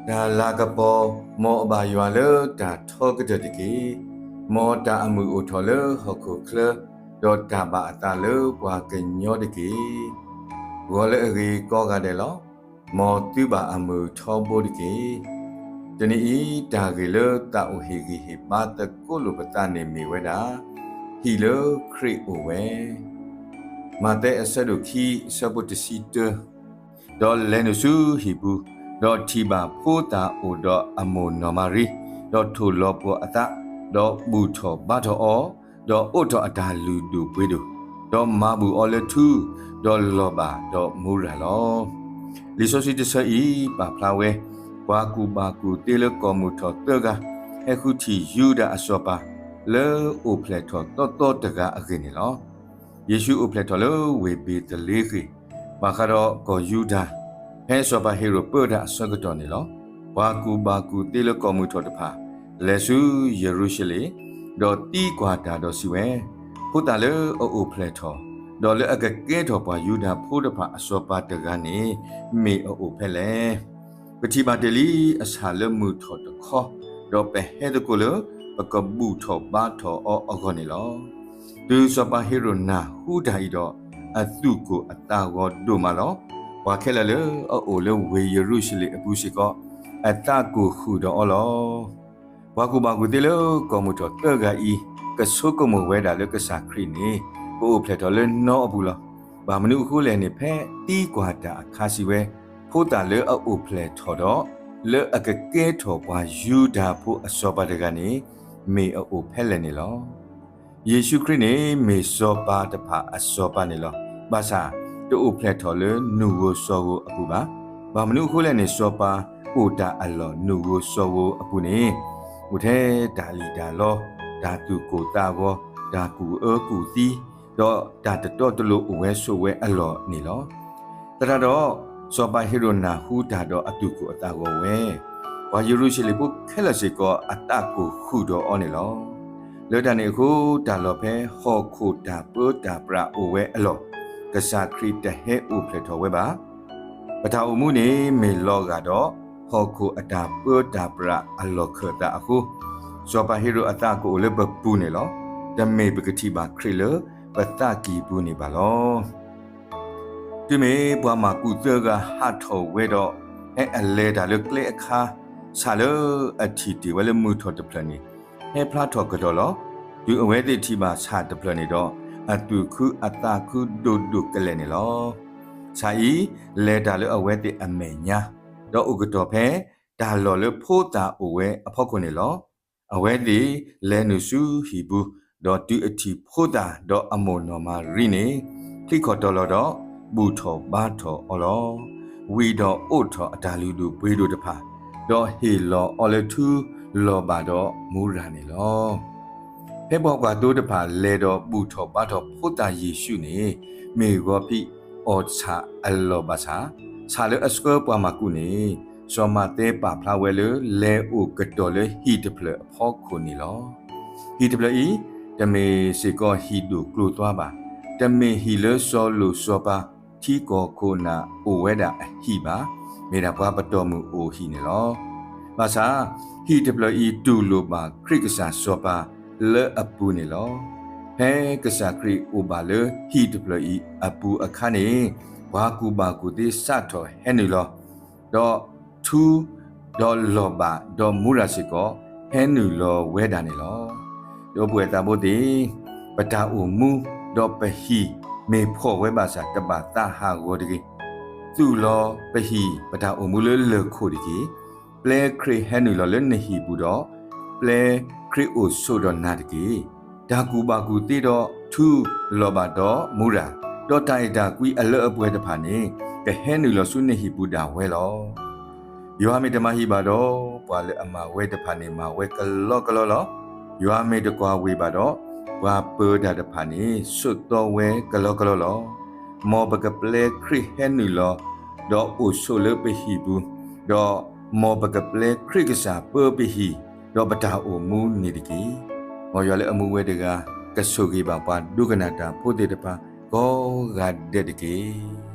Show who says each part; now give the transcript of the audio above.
Speaker 1: ဒါလာကပေါ်မောအဘာယွာလဒါထောကတဲ့တကေမောတာအမှုအိုထော်လဟခုခလဒေါ်တာဘာအတာလဘွာကညောတကေဝေါ်လေရီကောကတဲ့လောမောတူဘာအမှုထောဘိုတကေတနီဤဒါကေလတာအိုဟီဂီဟီပါတကုလပတနေမီဝဲတာဟီလခရီအိုဝဲမာတဲ့အဆက်တို့ခီဆပ်ပုတစီတဒေါ်လဲနုစုဟီဘူးดอทีบาโพตาโอดออโมนอมารีดอทูลอปออตะดอบูทอบาทออดอโอทออดาลูดูပွေးดูดอมาบูออเลทูดอลอบาดอมูราลอลิโซซิตซอีปาพลาเววากูบากูเตเลกอมูทอเตกาเอคุทียูดาอสอปาเลโอเพลทอตอตอตกาอเกเนลอเยซูโอเพลทอเลเวเบตเลกีบาคารอกอยูดาဟဲဆောပါဟီရိုပဒဆကတော်နေလောဝါကူဘာကူတေလကောမှုထောတဖာလေဆူယေရုရှလေဒေါ်တီကွာတာတော်စီဝဲဖုတလေအိုဖလက်ထောဒေါ်လေအကကဲထောပါယူဒာဖိုးတဖာအစောပါတကနေမေအိုဖဲလေပတိပါတလီအစာလမှုထောတခောဒေါ်ပဲဟဲတကိုလပကဘူထောဘာထောအောအခေါနေလောဒူဆောပါဟီရိုနာဟူဒိုင်ဒေါ်အတုကိုအတာဝဒိုမာလောဝါခဲလလေအိုလေဝေယရုရှလေအပူရှိကောအတကူခူတော်အလောဝါကူဘာကူတေလကောမတော်တဂါဤကဆုကမဝဲတာလေကစားခရီနေပို့ဖလက်တော်လေနောအဘူးလောဘာမနုခုလေနေဖဲတီးကွာတာအခါစီဝဲဖိုးတာလေအိုဖလက်ထော်တော့လေအကကဲထော်ပွားယူတာဖို့အစောပါတကနေမေအိုဖဲလေနေလောယေရှုခရစ်နေမေစောပါတဖာအစောပါနေလောဘာသာတူဖလက်ထော်လေနူဝဆောကိုအပူပါဘာမနုခိုးလဲနေစောပါအိုတာအလောနူဝဆောကိုအပူနေဟိုထဲဒါလီဒါလောဒါတူကိုတာဘောဒါကူကူတီတော့ဒါတတော်တလို့ဝဲဆိုဝဲအလောနေလောတရတော့စောပါဟီရိုနာဟူဒါတော့အတူကိုအတာကိုဝဲဝါယေရုရှလေပုခဲလစေကောအတကိုခုတော့အောနေလောလေတန်နေခုဒါလောဖဲဟောခုဒါပုဒါပရာအိုဝဲအလောကစားခရစ်တဟဲဥဖလက်တော်ဝဲပါပထာအမှုနေမေလောကတော့ဟောခုအတာပုတာပရာအလောခတာအခုဇောပါဟီရိုအတာကိုလည်းပပူနေလောတမေပကတိပါခရလပတကီပူနေပါလောဒီမေဘွားမကူသကဟာထောဝဲတော့အလဲတာလကလေအခါဆာလအတီတီဝဲလမှုထောတပလနေဟဲဖလာထောကတော့လောဒီအဝဲတိတီပါဆာတပလနေတော့အတုခုအတာခုဒုဒုကလည်းနေလောစာဤလဲတာလအဝဲတိအမေညာတော့ဥကတော်ဖဲဒါလော်လဖိုးတာအဝဲအဖောက်ခွနေလောအဝဲတိလဲနုစုဟီဘူးတော့တူအတီဖိုးတာတော့အမွန်တော်မာရီနေခိခေါ်တော်လော်တော့ဘူထောဘာထောအလောဝီတော့အိုထောအတာလူတို့ဘွေးတို့တဖာတော့ဟေလောအော်လထူလော်ပါတော့မူရာနေလောဖဲဘောကတိုးတဖာလဲတော့ဘူထောဘာထောဖိုးတာယေရှုနေမေဂောပိအော်ချာအလောဘာသာဆာလအစကောပွားမကူနေစောမတဲပါဖလာဝဲလေလဲအိုကတော်လေဟီတဖလအဖောက်ခုနေလောဟီတဖလဤတမေစေကောဟီဒုကလိုသွားပါတမေဟီလေစောလူစောပါထီကောခိုနာအိုဝဲတာဟီပါမေတာဘွားပတော်မူအိုဟီနေလောဘာသာဟီတဖလဤတူလိုပါခရစ်ကစားစောပါလေအပူနေလောဟဲကစားခရီအိုပါလေဟီတဖလဤအပူအခါနေဝါကူဘာကူတိစတ်တော်ဟဲနေလောတော့ထူဒေါ်လောဘာဒေါ်မူရာစီကောဟဲနူလောဝဲတာနေလောတို့ပွေတာဘုတိပတာအူမူဒေါ်ပဟီမေဖို့ဝဲပါစာတပါတာဟာကိုတကြီးသူလောပဟီပတာအူမူလေလခုတကြီးပလေခရီဟဲနူလောလေနဟီဘူးတော့ပလေခရီအိုဆိုတော့နာတကြီးဒါကူဘာကူတိတော့ထူလောဘာတော့မူရာတော့တိုင်တာကွီအလောအပွဲတဖာနေကဟဲနူလောဆုနေဟီဘူးတာဝဲလောယောဟမေတမဟိပါတော့ပွာလေအမဝဲတဖာနေမှာဝဲကလောကလောလောယောဟမေတကွာဝေပါတော့ဝါပေဒါတဖာနေစွတ်တော်ဝဲကလောကလောလောမောဘကပလေခရစ်ဟဲနူလောတော့အိုဆိုလပဟီဘူးတော့မောဘကပလေခရစ်ကစားပပဟီတော့ပတာအိုမူနေတကြီးမောယောလေအမှုဝဲတကကဆုကြီးပါပါဒုက္ခနာတာဖို့တေတပါကောဂတ်တဲ့တကြီး